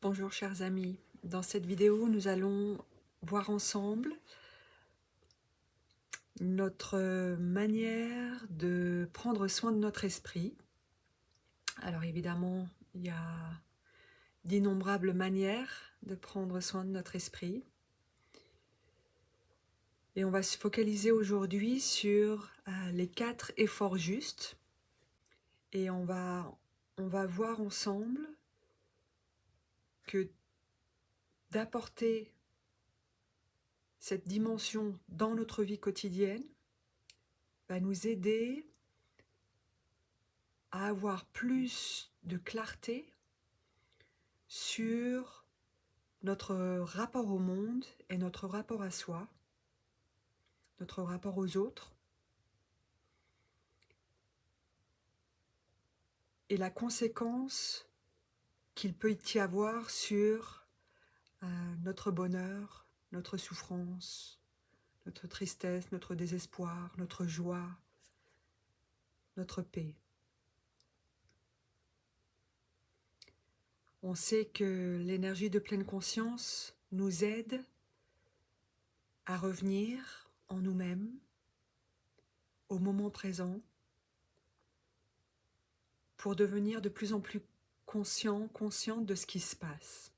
Bonjour chers amis, dans cette vidéo nous allons voir ensemble notre manière de prendre soin de notre esprit. Alors évidemment il y a d'innombrables manières de prendre soin de notre esprit et on va se focaliser aujourd'hui sur les 4 efforts justes et on va voir ensemble que d'apporter cette dimension dans notre vie quotidienne va nous aider à avoir plus de clarté sur notre rapport au monde et notre rapport à soi, notre rapport aux autres, et la conséquence qu'il peut y avoir sur notre bonheur, notre souffrance, notre tristesse, notre désespoir, notre joie, notre paix. On sait que l'énergie de pleine conscience nous aide à revenir en nous-mêmes, au moment présent, pour devenir de plus en plus conscient, consciente de ce qui se passe.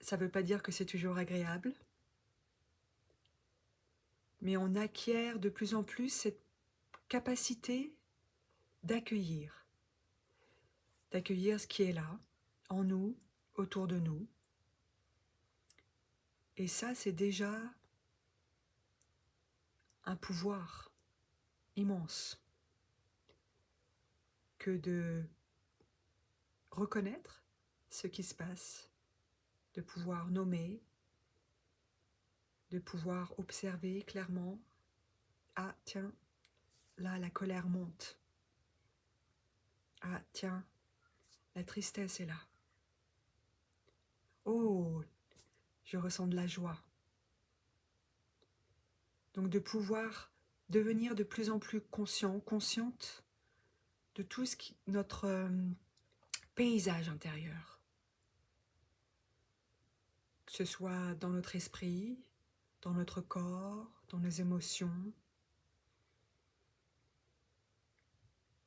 Ça ne veut pas dire que c'est toujours agréable, mais on acquiert de plus en plus cette capacité d'accueillir ce qui est là, en nous, autour de nous. Et ça, c'est déjà un pouvoir immense que de reconnaître ce qui se passe, de pouvoir nommer, de pouvoir observer clairement. Ah, tiens, là, la colère monte. Ah, tiens, la tristesse est là. Oh, je ressens de la joie. Donc de pouvoir devenir de plus en plus conscient, consciente de tout ce qui notre paysage intérieur. Que ce soit dans notre esprit, dans notre corps, dans nos émotions.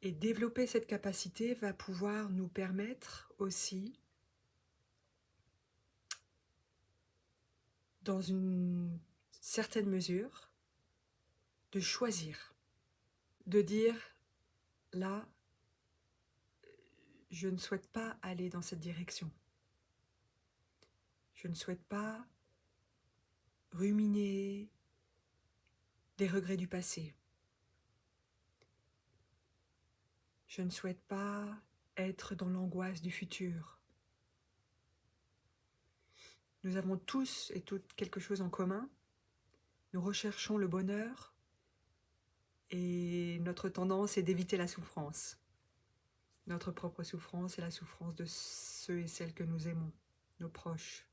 Et développer cette capacité va pouvoir nous permettre aussi, dans une certaine mesure, de choisir, de dire, là, je ne souhaite pas aller dans cette direction. Je ne souhaite pas ruminer des regrets du passé. Je ne souhaite pas être dans l'angoisse du futur. Nous avons tous et toutes quelque chose en commun. Nous recherchons le bonheur et notre tendance est d'éviter la souffrance. Notre propre souffrance et la souffrance de ceux et celles que nous aimons, nos proches.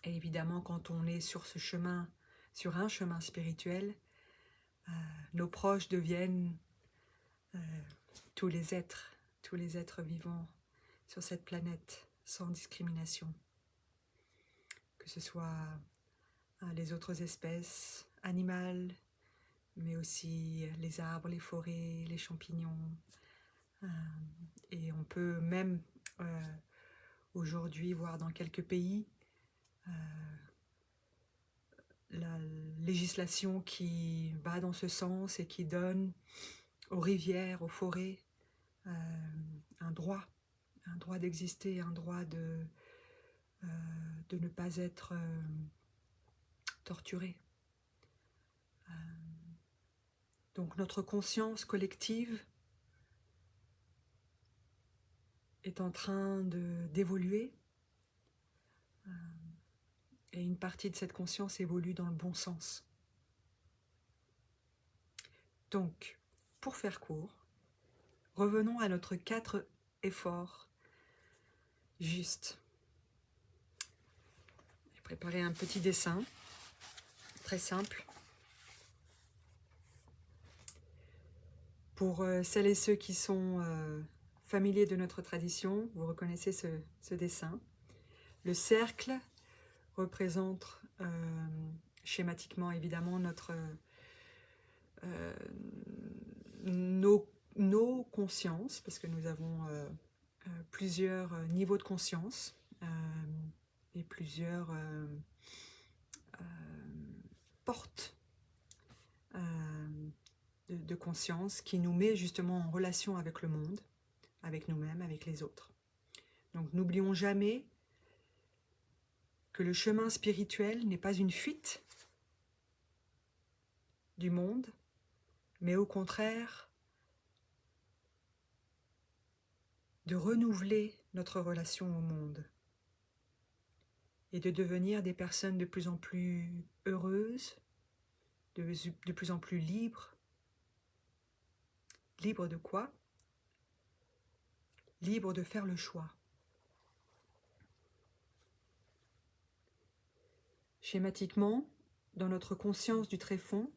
Et évidemment, quand on est sur ce chemin, sur un chemin spirituel, nos proches deviennent tous les êtres vivants sur cette planète, sans discrimination. Que ce soit les autres espèces animales, mais aussi les arbres, les forêts, les champignons. Et on peut même aujourd'hui voir dans quelques pays la législation qui va dans ce sens et qui donne aux rivières, aux forêts, un droit d'exister, un droit de ne pas être torturé. Donc notre conscience collective est en train d'évoluer et une partie de cette conscience évolue dans le bon sens. Donc, pour faire court, revenons à notre 4 efforts justes. J'ai préparé un petit dessin, très simple. Pour celles et ceux qui sont familiers de notre tradition, vous reconnaissez ce dessin. Le cercle représente schématiquement évidemment euh, nos consciences, parce que nous avons plusieurs niveaux de conscience et plusieurs portes de conscience qui nous met justement en relation avec le monde, avec nous-mêmes, avec les autres. Donc n'oublions jamais que le chemin spirituel n'est pas une fuite du monde, mais au contraire de renouveler notre relation au monde et de devenir des personnes de plus en plus heureuses, de plus en plus libres. Libres de quoi? Libres de faire le choix. Schématiquement, dans notre conscience du tréfonds,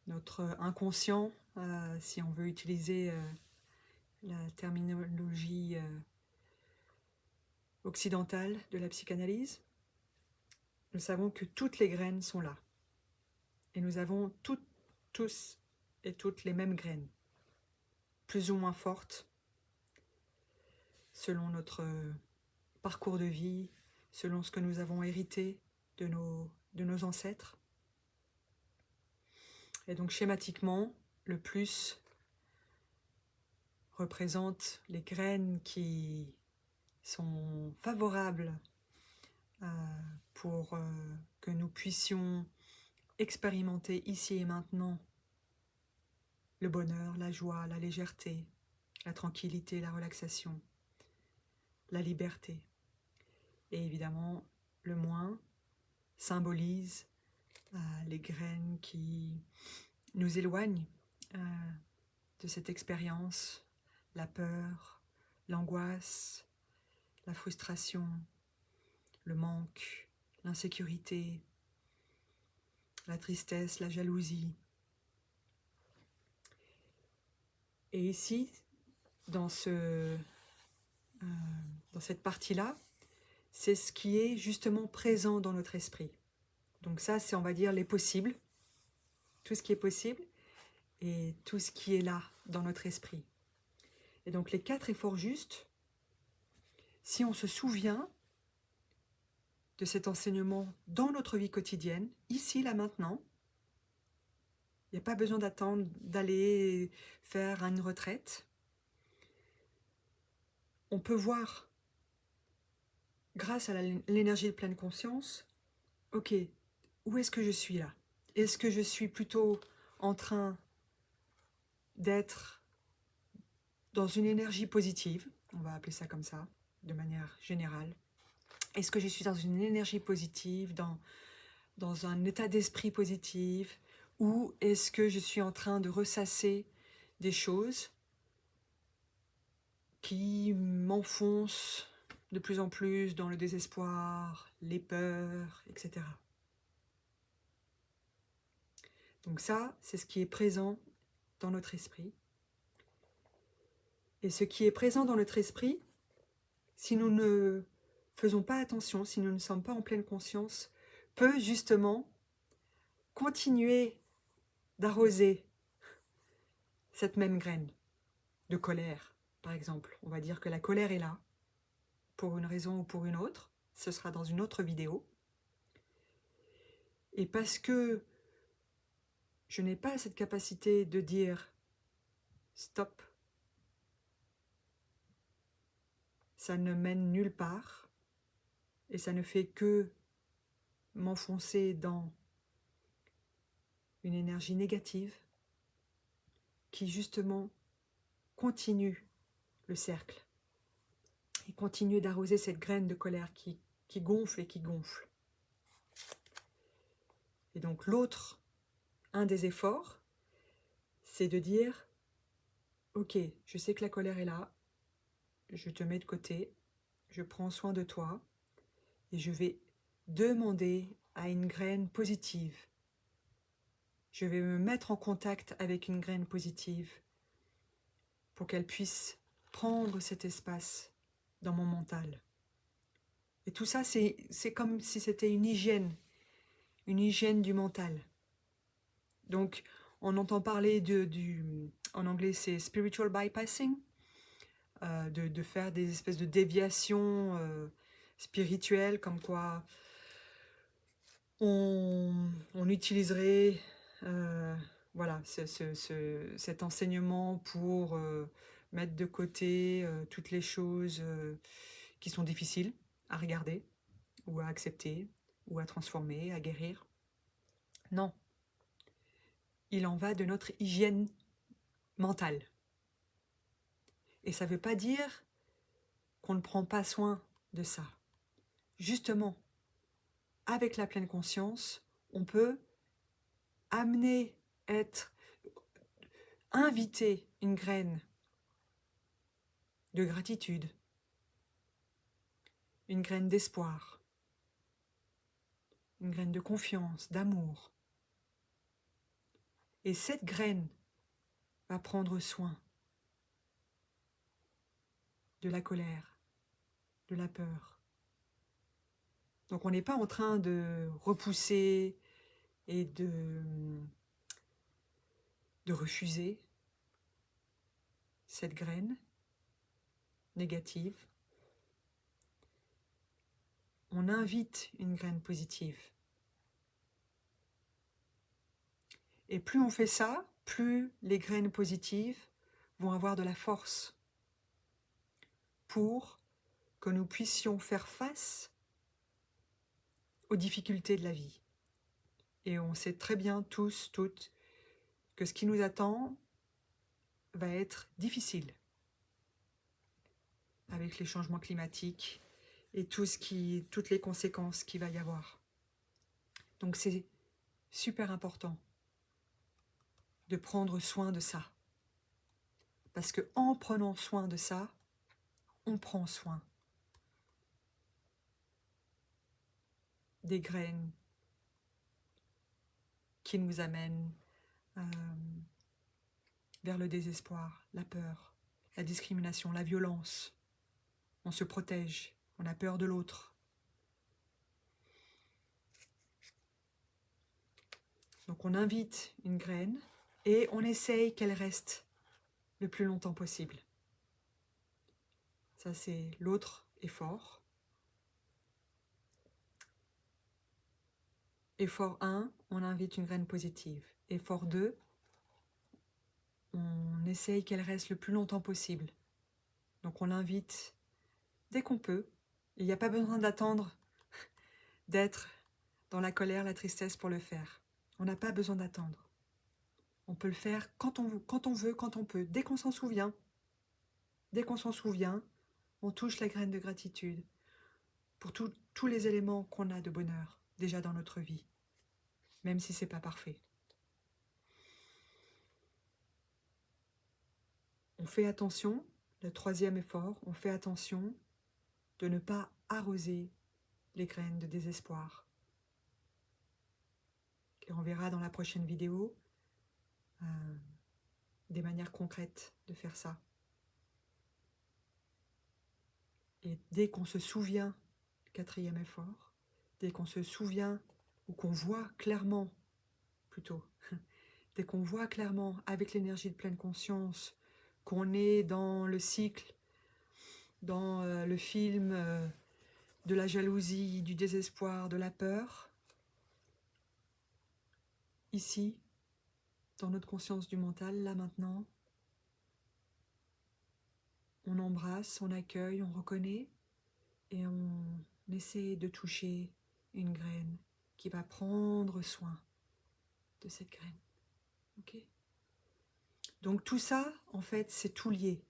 notre inconscient, si on veut utiliser la terminologie occidentale de la psychanalyse, nous savons que toutes les graines sont là. Et nous avons tous et toutes les mêmes graines, plus ou moins fortes, selon notre parcours de vie, selon ce que nous avons hérité de nos ancêtres. Et donc schématiquement, le plus représente les graines qui sont favorables pour que nous puissions expérimenter ici et maintenant le bonheur, la joie, la légèreté, la tranquillité, la relaxation, la liberté. Et évidemment, le moins symbolise les graines qui nous éloignent de cette expérience, la peur, l'angoisse, la frustration, le manque, l'insécurité, la tristesse, la jalousie. Et ici, dans cette partie-là, c'est ce qui est justement présent dans notre esprit. Donc ça, c'est, on va dire, les possibles, tout ce qui est possible, et tout ce qui est là, dans notre esprit. Et donc les 4 efforts justes, si on se souvient de cet enseignement dans notre vie quotidienne, ici, là, maintenant, il n'y a pas besoin d'attendre d'aller faire une retraite. On peut voir, grâce à l'énergie de pleine conscience, ok, où est-ce que je suis là? Est-ce que je suis plutôt en train d'être dans une énergie positive, on va appeler ça comme ça, de manière générale? Est-ce que je suis dans une énergie positive, dans un état d'esprit positif, ou est-ce que je suis en train de ressasser des choses qui m'enfoncent de plus en plus dans le désespoir, les peurs, etc. Donc ça, c'est ce qui est présent dans notre esprit. Et ce qui est présent dans notre esprit, si nous ne faisons pas attention, si nous ne sommes pas en pleine conscience, peut justement continuer d'arroser cette même graine de colère, par exemple. On va dire que la colère est là, pour une raison ou pour une autre. Ce sera dans une autre vidéo. Et parce que je n'ai pas cette capacité de dire stop, ça ne mène nulle part et ça ne fait que m'enfoncer dans une énergie négative qui justement continue le cercle et continue d'arroser cette graine de colère qui gonfle et qui gonfle. Et donc un des efforts, c'est de dire ok, je sais que la colère est là, je te mets de côté, je prends soin de toi et je vais demander à une graine positive, je vais me mettre en contact avec une graine positive pour qu'elle puisse prendre cet espace dans mon mental. Et tout ça, c'est comme si c'était une hygiène du mental. Donc, on entend parler en anglais, c'est spiritual bypassing, de faire des espèces de déviations spirituelles, comme quoi on utiliserait voilà, cet enseignement pour mettre de côté toutes les choses qui sont difficiles à regarder, ou à accepter, ou à transformer, à guérir. Non. Il en va de notre hygiène mentale. Et ça ne veut pas dire qu'on ne prend pas soin de ça. Justement, avec la pleine conscience, on peut inviter une graine de gratitude, une graine d'espoir, une graine de confiance, d'amour. Et cette graine va prendre soin de la colère, de la peur. Donc on n'est pas en train de repousser et de refuser cette graine négative. On invite une graine positive. Et plus on fait ça, plus les graines positives vont avoir de la force pour que nous puissions faire face aux difficultés de la vie. Et on sait très bien tous, toutes, que ce qui nous attend va être difficile avec les changements climatiques et toutes les conséquences qu'il va y avoir. Donc c'est super important de prendre soin de ça. Parce qu'en prenant soin de ça, on prend soin des graines qui nous amènent vers le désespoir, la peur, la discrimination, la violence. On se protège, on a peur de l'autre. Donc on invite une graine et on essaye qu'elle reste le plus longtemps possible. Ça, c'est l'autre effort. Effort 1, on invite une graine positive. Effort 2, on essaye qu'elle reste le plus longtemps possible. Donc on l'invite dès qu'on peut. Il n'y a pas besoin d'attendre d'être dans la colère, la tristesse pour le faire. On n'a pas besoin d'attendre. On peut le faire quand on veut, quand on peut. Dès qu'on s'en souvient, on touche la graine de gratitude pour tous les éléments qu'on a de bonheur déjà dans notre vie, même si ce n'est pas parfait. On fait attention, le troisième effort, on fait attention de ne pas arroser les graines de désespoir. Et on verra dans la prochaine vidéo des manières concrètes de faire ça. Et dès qu'on se souvient, quatrième effort, dès qu'on se souvient ou qu'on voit clairement, plutôt, dès qu'on voit clairement avec l'énergie de pleine conscience qu'on est dans le cycle, dans le film de la jalousie, du désespoir, de la peur, ici, dans notre conscience du mental, là maintenant, on embrasse, on accueille, on reconnaît et on essaie de toucher une graine qui va prendre soin de cette graine. Ok ? Donc tout ça, en fait, c'est tout lié.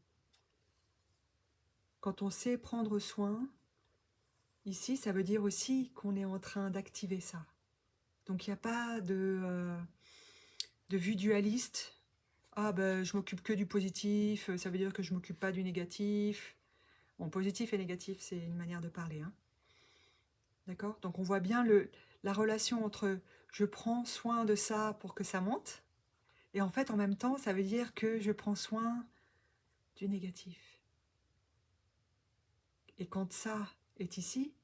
Quand on sait prendre soin, ici, ça veut dire aussi qu'on est en train d'activer ça. Donc il n'y a pas de vue dualiste. Ah ben je m'occupe que du positif, ça veut dire que je m'occupe pas du négatif. Bon, positif et négatif, c'est une manière de parler. Hein. D'accord? Donc on voit bien la relation entre je prends soin de ça pour que ça monte, et en fait en même temps ça veut dire que je prends soin du négatif. Et quand ça est ici,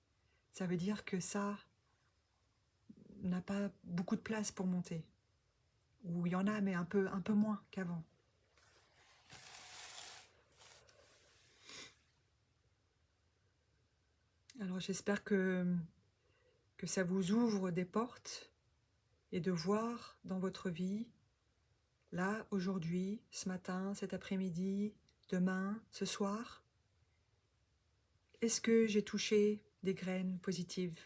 ça veut dire que ça n'a pas beaucoup de place pour monter. Ou il y en a, mais un peu moins qu'avant. Alors j'espère que ça vous ouvre des portes et de voir dans votre vie, là, aujourd'hui, ce matin, cet après-midi, demain, ce soir, est-ce que j'ai touché des graines positives?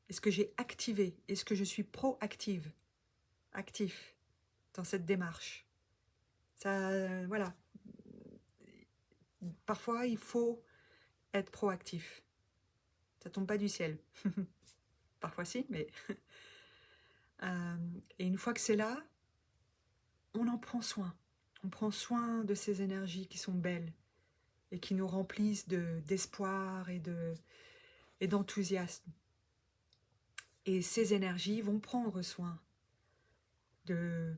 Est-ce que j'ai activé? Est-ce que je suis proactive, actif dans cette démarche? Ça, voilà. Parfois, il faut être proactif. Ça tombe pas du ciel. Parfois si, mais... et une fois que c'est là, on en prend soin. On prend soin de ces énergies qui sont belles et qui nous remplissent d'espoir et d'enthousiasme. Et ces énergies vont prendre soin de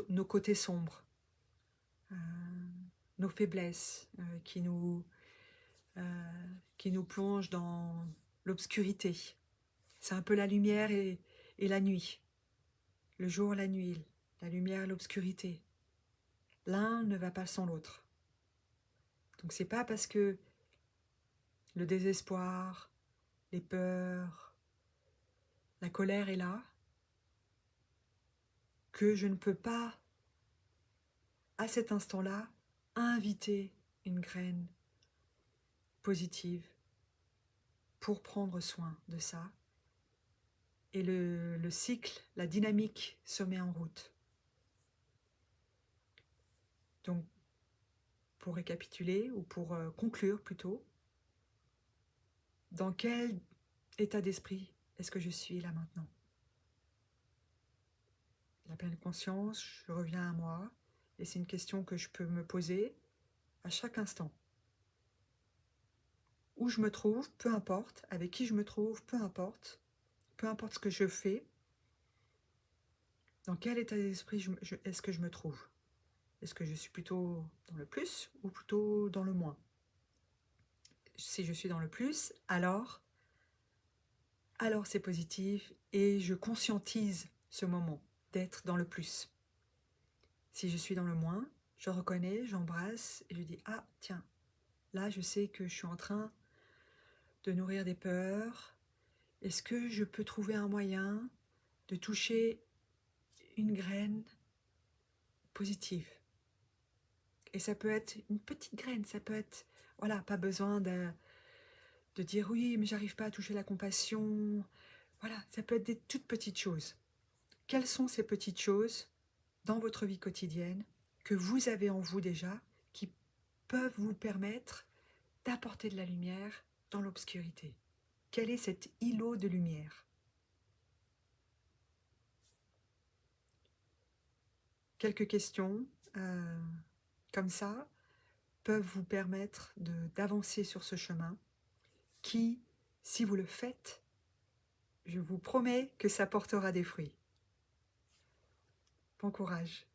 nos côtés sombres, nos faiblesses qui nous plongent dans l'obscurité. C'est un peu la lumière et la nuit. Le jour, la nuit, la lumière, l'obscurité. L'un ne va pas sans l'autre. Donc c'est pas parce que le désespoir, les peurs, la colère est là que je ne peux pas, à cet instant-là, inviter une graine positive pour prendre soin de ça. Et le cycle, la dynamique se met en route. Donc, pour récapituler, ou pour conclure plutôt, dans quel état d'esprit est-ce que je suis là maintenant? La pleine conscience, je reviens à moi, et c'est une question que je peux me poser à chaque instant. Où je me trouve, peu importe, avec qui je me trouve, peu importe ce que je fais, dans quel état d'esprit est-ce que je me trouve? Est-ce que je suis plutôt dans le plus ou plutôt dans le moins? Si je suis dans le plus, alors c'est positif et je conscientise ce moment d'être dans le plus. Si je suis dans le moins, je reconnais, j'embrasse et je dis « Ah, tiens, là je sais que je suis en train de nourrir des peurs. Est-ce que je peux trouver un moyen de toucher une graine positive ?» Et ça peut être une petite graine, ça peut être, voilà, pas besoin de dire oui, mais j'arrive pas à toucher la compassion. Voilà, ça peut être des toutes petites choses. Quelles sont ces petites choses dans votre vie quotidienne que vous avez en vous déjà, qui peuvent vous permettre d'apporter de la lumière dans l'obscurité? Quel est cet îlot de lumière? Quelques questions comme ça peuvent vous permettre d'avancer sur ce chemin qui, si vous le faites, je vous promets que ça portera des fruits. Bon courage.